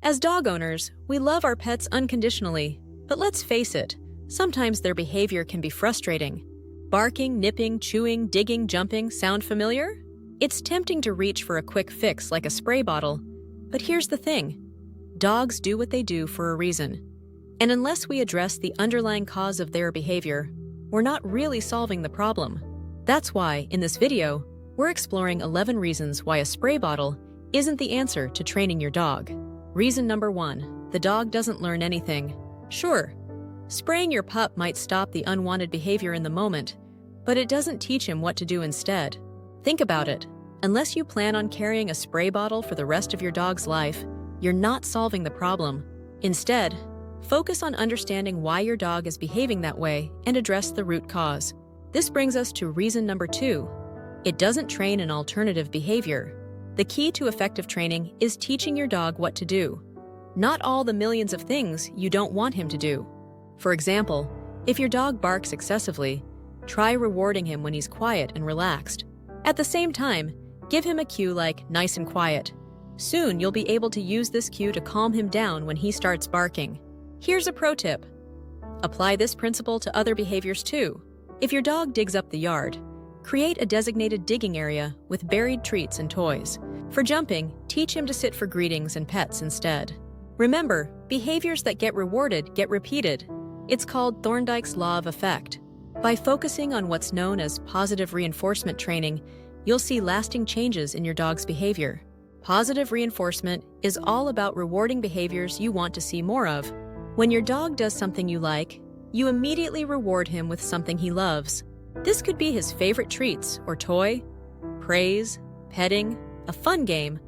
As dog owners, we love our pets unconditionally, but let's face it, sometimes their behavior can be frustrating. Barking, nipping, chewing, digging, jumping sound familiar? It's tempting to reach for a quick fix like a spray bottle, but here's the thing. Dogs do what they do for a reason. And unless we address the underlying cause of their behavior, we're not really solving the problem. That's why, in this video, we're exploring 11 reasons why a spray bottle isn't the answer to training your dog. Reason number 1, the dog doesn't learn anything. Sure, spraying your pup might stop the unwanted behavior in the moment, but it doesn't teach him what to do instead. Think about it. Unless you plan on carrying a spray bottle for the rest of your dog's life, you're not solving the problem. Instead, focus on understanding why your dog is behaving that way and address the root cause. This brings us to reason number 2. It doesn't train an alternative behavior. The key to effective training is teaching your dog what to do, not all the millions of things you don't want him to do. For example, if your dog barks excessively, try rewarding him when he's quiet and relaxed. At the same time, give him a cue like nice and quiet. Soon you'll be able to use this cue to calm him down when he starts barking. Here's a pro tip. Apply this principle to other behaviors too. If your dog digs up the yard, create a designated digging area with buried treats and toys. For jumping, teach him to sit for greetings and pets instead. Remember, behaviors that get rewarded get repeated. It's called Thorndike's law of effect. By focusing on what's known as positive reinforcement training, you'll see lasting changes in your dog's behavior. Positive reinforcement is all about rewarding behaviors you want to see more of. When your dog does something you like, you immediately reward him with something he loves. This could be his favorite treats or toy, praise, petting, a fun game,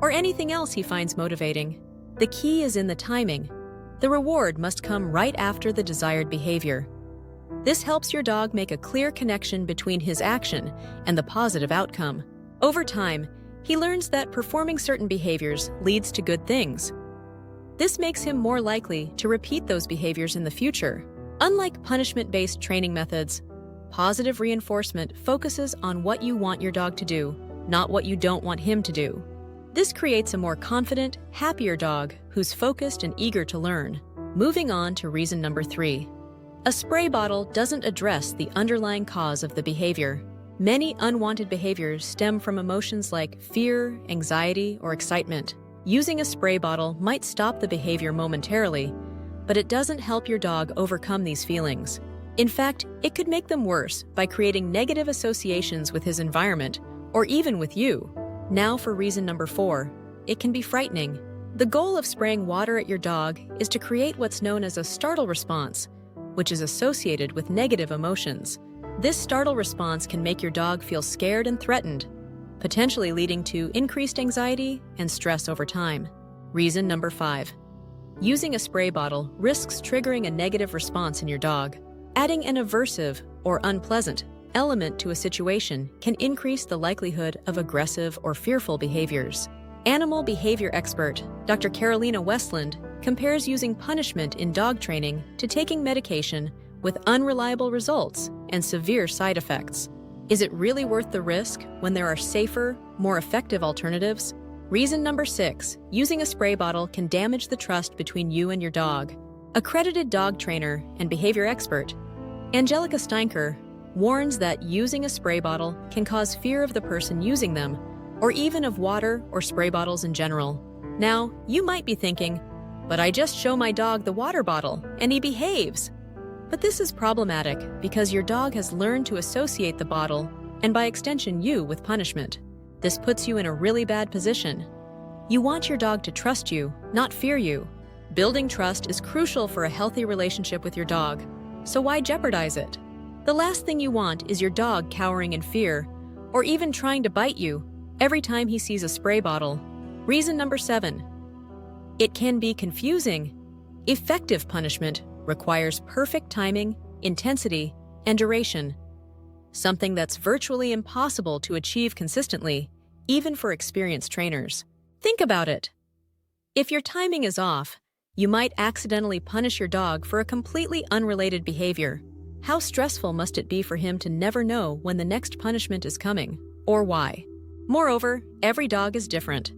or anything else he finds motivating. The key is in the timing. The reward must come right after the desired behavior. This helps your dog make a clear connection between his action and the positive outcome. Over time, he learns that performing certain behaviors leads to good things. This makes him more likely to repeat those behaviors in the future. Unlike punishment-based training methods, positive reinforcement focuses on what you want your dog to do, not what you don't want him to do. This creates a more confident, happier dog who's focused and eager to learn. Moving on to reason number 3. A spray bottle doesn't address the underlying cause of the behavior. Many unwanted behaviors stem from emotions like fear, anxiety, or excitement. Using a spray bottle might stop the behavior momentarily, but it doesn't help your dog overcome these feelings. In fact, it could make them worse by creating negative associations with his environment, or even with you. Now for reason number 4. It can be frightening. The goal of spraying water at your dog is to create what's known as a startle response, which is associated with negative emotions. This startle response can make your dog feel scared and threatened, potentially leading to increased anxiety and stress over time. Reason number 5. Using a spray bottle risks triggering a negative response in your dog. Adding an aversive or unpleasant element to a situation can increase the likelihood of aggressive or fearful behaviors. Animal behavior expert Dr. Carolina Westland compares using punishment in dog training to taking medication with unreliable results and severe side effects. Is it really worth the risk when there are safer, more effective alternatives? Reason number 6. Using a spray bottle can damage the trust between you and your dog. Accredited dog trainer and behavior expert Angelica Steinker warns that using a spray bottle can cause fear of the person using them, or even of water or spray bottles in general. Now, you might be thinking, but I just show my dog the water bottle and he behaves. But this is problematic because your dog has learned to associate the bottle, and by extension you, with punishment. This puts you in a really bad position. You want your dog to trust you, not fear you. Building trust is crucial for a healthy relationship with your dog, so why jeopardize it? The last thing you want is your dog cowering in fear, or even trying to bite you every time he sees a spray bottle. Reason number 7. It can be confusing. Effective punishment requires perfect timing, intensity, and duration, something that's virtually impossible to achieve consistently, even for experienced trainers. Think about it. If your timing is off, you might accidentally punish your dog for a completely unrelated behavior. How stressful must it be for him to never know when the next punishment is coming, or why? Moreover, every dog is different.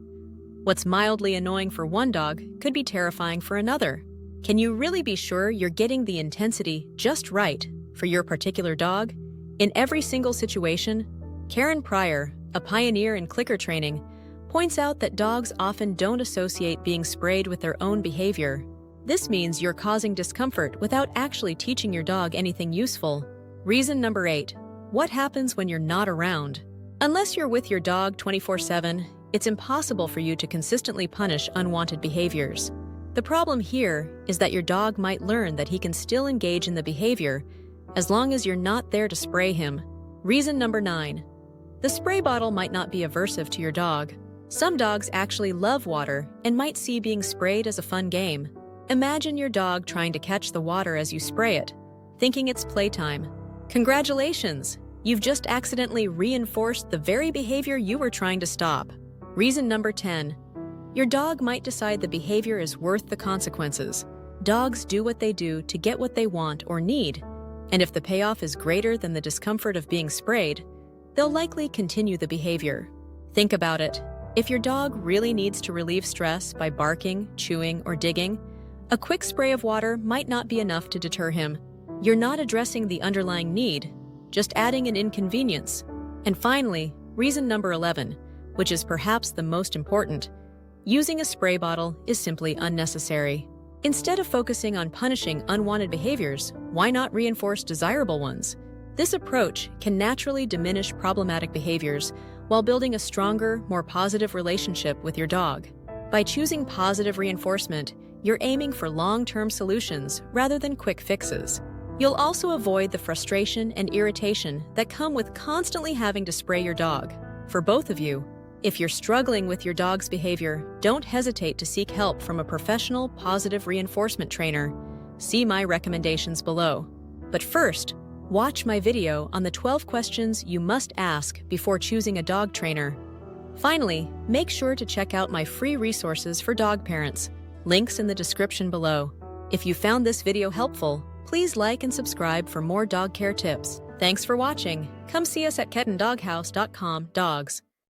What's mildly annoying for one dog could be terrifying for another. Can you really be sure you're getting the intensity just right for your particular dog? In every single situation, Karen Pryor, a pioneer in clicker training, points out that dogs often don't associate being sprayed with their own behavior. This means you're causing discomfort without actually teaching your dog anything useful. Reason number 8. What happens when you're not around? Unless you're with your dog 24/7, it's impossible for you to consistently punish unwanted behaviors. The problem here is that your dog might learn that he can still engage in the behavior as long as you're not there to spray him. Reason number 9. The spray bottle might not be aversive to your dog. Some dogs actually love water and might see being sprayed as a fun game. Imagine your dog trying to catch the water as you spray it, thinking it's playtime. Congratulations! You've just accidentally reinforced the very behavior you were trying to stop. Reason number 10. Your dog might decide the behavior is worth the consequences. Dogs do what they do to get what they want or need, and if the payoff is greater than the discomfort of being sprayed, they'll likely continue the behavior. Think about it. If your dog really needs to relieve stress by barking, chewing, or digging, a quick spray of water might not be enough to deter him. You're not addressing the underlying need, just adding an inconvenience. And finally, reason number 11, which is perhaps the most important. Using a spray bottle is simply unnecessary. Instead of focusing on punishing unwanted behaviors, why not reinforce desirable ones? This approach can naturally diminish problematic behaviors while building a stronger, more positive relationship with your dog. By choosing positive reinforcement, you're aiming for long-term solutions rather than quick fixes. You'll also avoid the frustration and irritation that come with constantly having to spray your dog. For both of you, if you're struggling with your dog's behavior, don't hesitate to seek help from a professional positive reinforcement trainer. See my recommendations below. But first, watch my video on the 12 questions you must ask before choosing a dog trainer. Finally, make sure to check out my free resources for dog parents. Links in the description below. If you found this video helpful, please like and subscribe for more dog care tips. Thanks for watching. Come see us at kettendoghouse.com. Dogs.